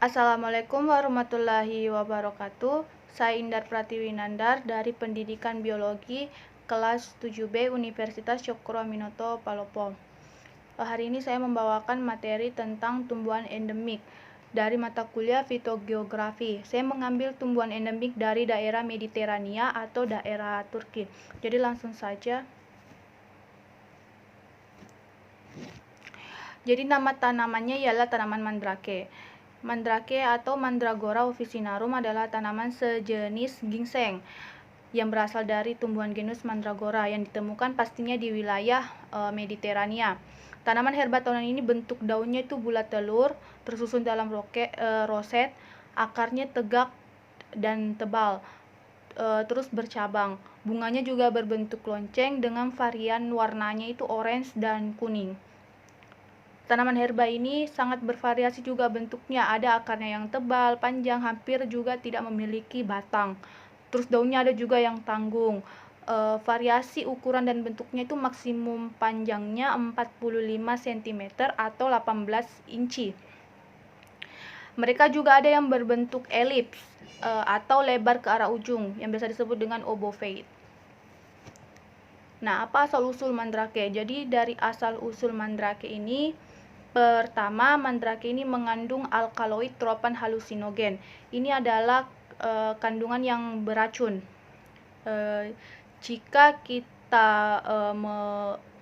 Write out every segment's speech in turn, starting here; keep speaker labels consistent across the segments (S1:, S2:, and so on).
S1: Assalamualaikum warahmatullahi wabarakatuh. Saya Indar Pratiwi Nandar dari Pendidikan Biologi kelas 7B Universitas Cokroaminoto, Palopo. Hari ini saya membawakan materi tentang tumbuhan endemik dari mata kuliah fitogeografi. Saya mengambil tumbuhan endemik dari daerah Mediterania atau daerah Turki. Jadi langsung saja. Jadi nama tanamannya ialah tanaman mandrake. Mandrake atau Mandragora officinarum adalah tanaman sejenis ginseng yang berasal dari tumbuhan genus Mandragora yang ditemukan pastinya di wilayah Mediterania. Tanaman herba tahunan ini bentuk daunnya itu bulat telur, tersusun dalam roset, akarnya tegak dan tebal, terus bercabang. Bunganya juga berbentuk lonceng dengan varian warnanya itu orange dan kuning. Tanaman herba ini sangat bervariasi juga bentuknya, ada akarnya yang tebal, panjang, hampir juga tidak memiliki batang. Terus daunnya ada juga yang tanggung. Variasi ukuran dan bentuknya itu maksimum panjangnya 45 cm atau 18 inci. Mereka juga ada yang berbentuk elips atau lebar ke arah ujung yang biasa disebut dengan obovate. Nah, apa asal-usul mandrake? Jadi dari asal-usul mandrake ini, pertama, mandrake ini mengandung alkaloid tropan halusinogen. Ini adalah kandungan yang beracun. Jika kita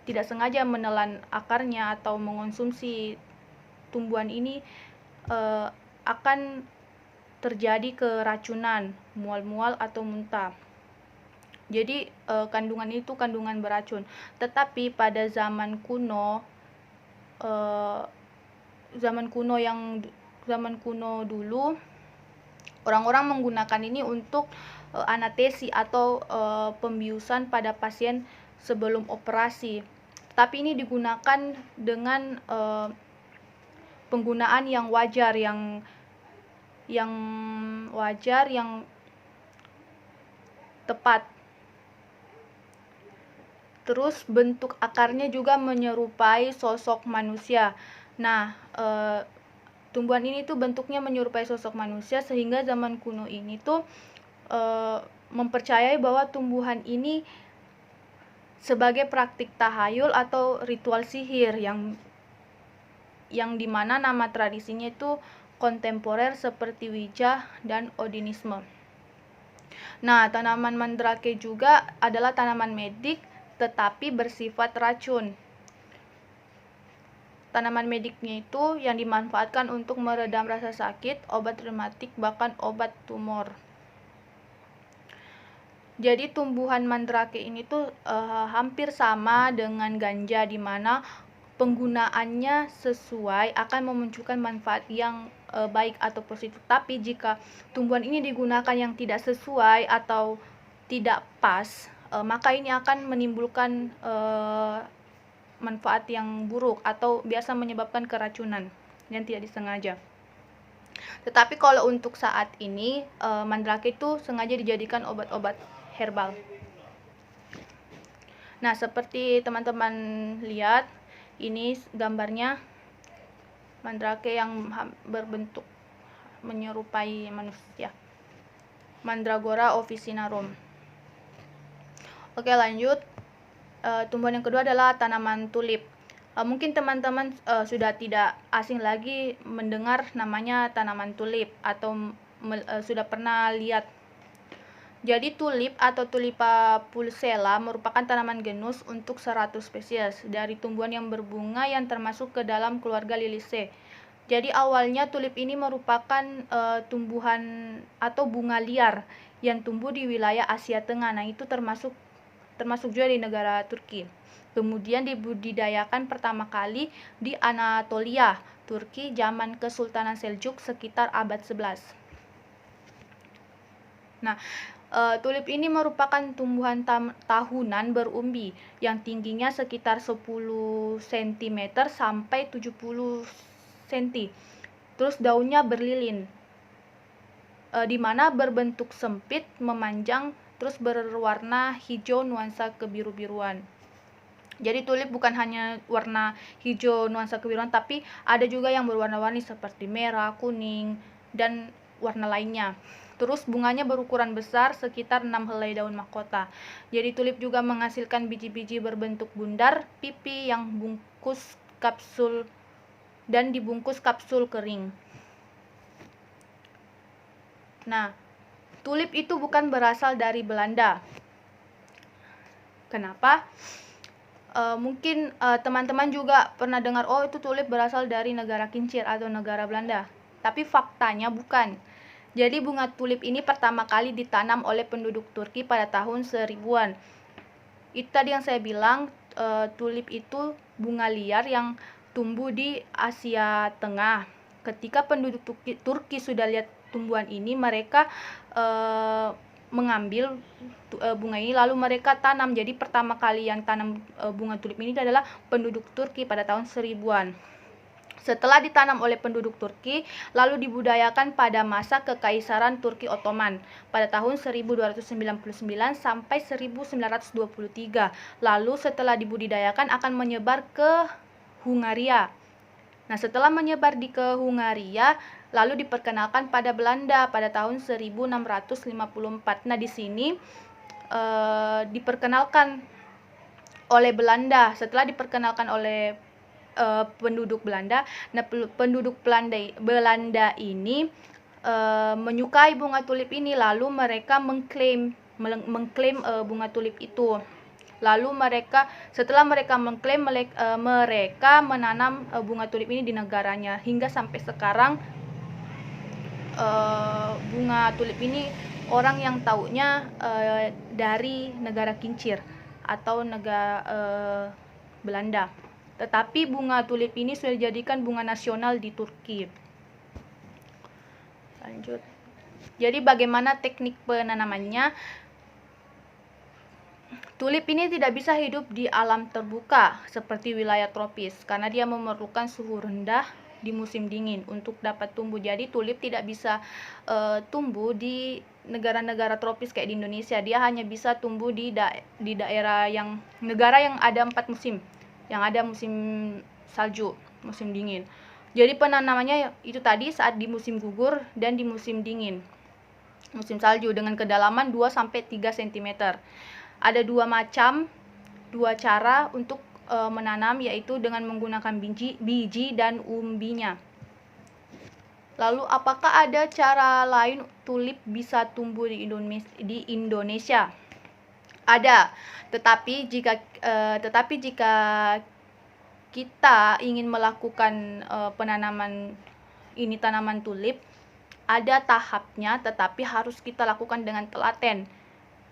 S1: tidak sengaja menelan akarnya atau mengonsumsi tumbuhan ini, akan terjadi keracunan, mual-mual atau muntah. Jadi kandungan itu kandungan beracun. Tetapi pada zaman kuno dulu, orang-orang menggunakan ini untuk anestesi atau pembiusan pada pasien sebelum operasi. Tapi ini digunakan dengan penggunaan yang wajar, yang tepat. Terus bentuk akarnya juga menyerupai sosok manusia. Nah, tumbuhan ini tuh bentuknya menyerupai sosok manusia, sehingga zaman kuno ini tuh mempercayai bahwa tumbuhan ini sebagai praktik tahayul atau ritual sihir yang dimana nama tradisinya itu kontemporer seperti Wicca dan Odinisme. Nah, tanaman mandrake juga adalah tanaman medik tetapi bersifat racun. Tanaman mediknya itu yang dimanfaatkan untuk meredam rasa sakit, obat rematik, bahkan obat tumor. Jadi tumbuhan mandrake ini tuh hampir sama dengan ganja, di mana penggunaannya sesuai akan memunculkan manfaat yang baik atau positif. Tapi jika tumbuhan ini digunakan yang tidak sesuai atau tidak pas, maka ini akan menimbulkan manfaat yang buruk atau biasa menyebabkan keracunan yang tidak disengaja. Tetapi kalau untuk saat ini, mandrake itu sengaja dijadikan obat-obat herbal. Nah, seperti teman-teman lihat, ini gambarnya mandrake yang berbentuk menyerupai manusia. Mandragora officinarum. Oke, lanjut. Tumbuhan yang kedua adalah tanaman tulip. Mungkin teman-teman sudah tidak asing lagi mendengar namanya tanaman tulip atau sudah pernah lihat. Jadi tulip atau Tulipa pulsella merupakan tanaman genus untuk 100 spesies dari tumbuhan yang berbunga yang termasuk ke dalam keluarga Liliaceae. Jadi awalnya tulip ini merupakan tumbuhan atau bunga liar yang tumbuh di wilayah Asia Tengah. Nah, itu termasuk juga di negara Turki. Kemudian dibudidayakan pertama kali di Anatolia, Turki, zaman Kesultanan Seljuk sekitar abad 11. Nah, tulip ini merupakan tumbuhan tahunan berumbi yang tingginya sekitar 10 cm sampai 70 cm. Terus daunnya berlilin, di mana berbentuk sempit, memanjang, terus berwarna hijau nuansa kebiru-biruan. Jadi tulip bukan hanya warna hijau nuansa kebiruan, tapi ada juga yang berwarna-warni seperti merah, kuning, dan warna lainnya. Terus bunganya berukuran besar, sekitar 6 helai daun mahkota. Jadi tulip juga menghasilkan biji-biji berbentuk bundar, pipi yang bungkus kapsul dan dibungkus kapsul kering. Nah, tulip itu bukan berasal dari Belanda. Kenapa? Mungkin teman-teman juga pernah dengar, oh itu tulip berasal dari negara kincir atau negara Belanda. Tapi faktanya bukan. Jadi bunga tulip ini pertama kali ditanam oleh penduduk Turki pada tahun 1000-an. Itu tadi yang saya bilang, tulip itu bunga liar yang tumbuh di Asia Tengah. Ketika penduduk Turki sudah lihat tumbuhan ini, mereka mengambil bunga ini lalu mereka tanam. Jadi pertama kali yang tanam bunga tulip ini adalah penduduk Turki pada tahun 1000-an. Setelah ditanam oleh penduduk Turki, lalu dibudayakan pada masa Kekaisaran Turki Ottoman pada tahun 1299 sampai 1923. Lalu setelah dibudidayakan akan menyebar ke Hungaria. Nah, setelah menyebar ke Hungaria, lalu diperkenalkan pada Belanda pada tahun 1654. Nah, di sini diperkenalkan oleh Belanda. Setelah diperkenalkan oleh penduduk Belanda. Nah, penduduk Belanda ini menyukai bunga tulip ini, lalu mereka mengklaim bunga tulip itu. Lalu setelah mereka mengklaim, mereka menanam bunga tulip ini di negaranya. Hingga sampai sekarang bunga tulip ini orang yang taunya dari negara kincir atau negara Belanda. Tetapi bunga tulip ini sudah dijadikan bunga nasional di Turki. Lanjut. Jadi bagaimana teknik penanamannya? Tulip ini tidak bisa hidup di alam terbuka seperti wilayah tropis karena dia memerlukan suhu rendah di musim dingin untuk dapat tumbuh. Jadi tulip tidak bisa tumbuh di negara-negara tropis kayak di Indonesia. Dia hanya bisa tumbuh di daerah negara yang ada 4 musim. Yang ada musim salju, musim dingin. Jadi penanamannya itu tadi saat di musim gugur dan di musim dingin, musim salju, dengan kedalaman 2-3 cm. Ada dua cara untuk menanam, yaitu dengan menggunakan biji dan umbinya. Lalu apakah ada cara lain tulip bisa tumbuh di Indonesia? Ada, tetapi jika kita ingin melakukan tanaman tulip, ada tahapnya, tetapi harus kita lakukan dengan telaten,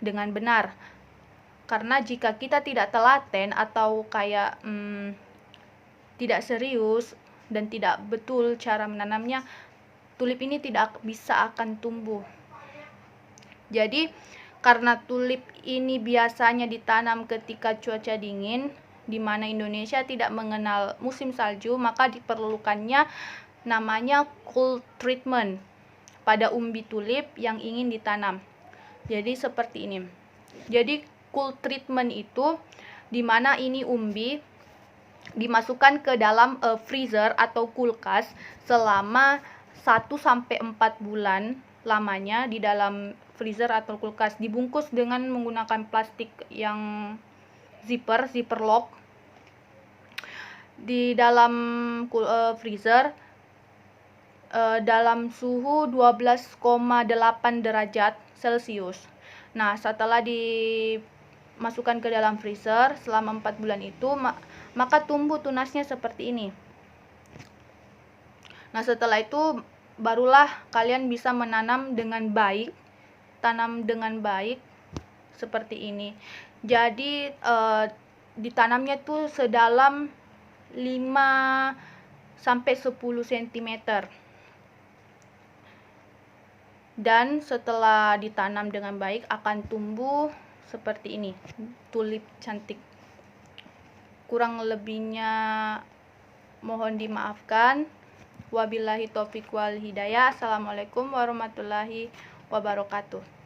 S1: dengan benar. Karena jika kita tidak telaten atau kayak tidak serius dan tidak betul cara menanamnya, tulip ini tidak bisa akan tumbuh. Jadi karena tulip ini biasanya ditanam ketika cuaca dingin, di mana Indonesia tidak mengenal musim salju, maka diperlukannya namanya cool treatment pada umbi tulip yang ingin ditanam. Jadi seperti ini. Jadi cool treatment itu di mana ini umbi dimasukkan ke dalam freezer atau kulkas selama 1-4 bulan lamanya di dalam freezer atau kulkas, dibungkus dengan menggunakan plastik yang zipper lock di dalam freezer dalam suhu 12,8 derajat Celcius. Nah, setelah dimasukkan ke dalam freezer selama 4 bulan itu, maka tumbuh tunasnya seperti ini. Nah, setelah itu barulah kalian bisa menanam dengan baik, seperti ini. Jadi ditanamnya tuh sedalam 5-10 cm. Dan setelah ditanam dengan baik akan tumbuh seperti ini, tulip cantik. Kurang lebihnya mohon dimaafkan. Wabillahi taufiq wal hidayah. Assalamualaikum warahmatullahi wabarakatuh.